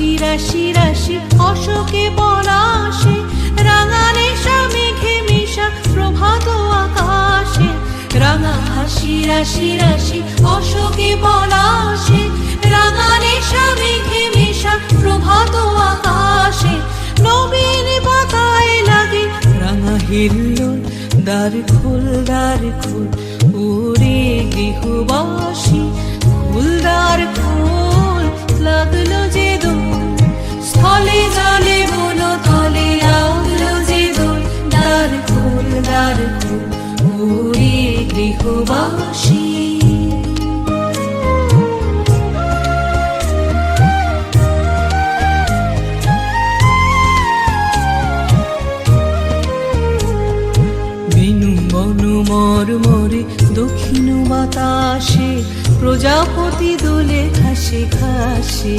হাসি রাশি রাশি অশোকে পলাশে, রাঙা নেশা মেঘে মিশা প্রভাত আকাশে। রাঙা হাসি রাশি রাশি অশোকে পলাশে, রাঙা নেশা মেঘে মিশা প্রভাত আকাশে। নবীন পাতায় লাগে রাঙা হিল্লোল, দ্বার খোল ওরে গৃহবাসী, খুলদার খোল লাগলো যে দোল, স্থলে জলে বন তলে লাগলো যে দোল। দ্বার খোল ওরে গৃহবাসী। মরমরে দক্ষিণ বাতাসে, প্রজাপতি দোলে ঘাসে ঘাসে।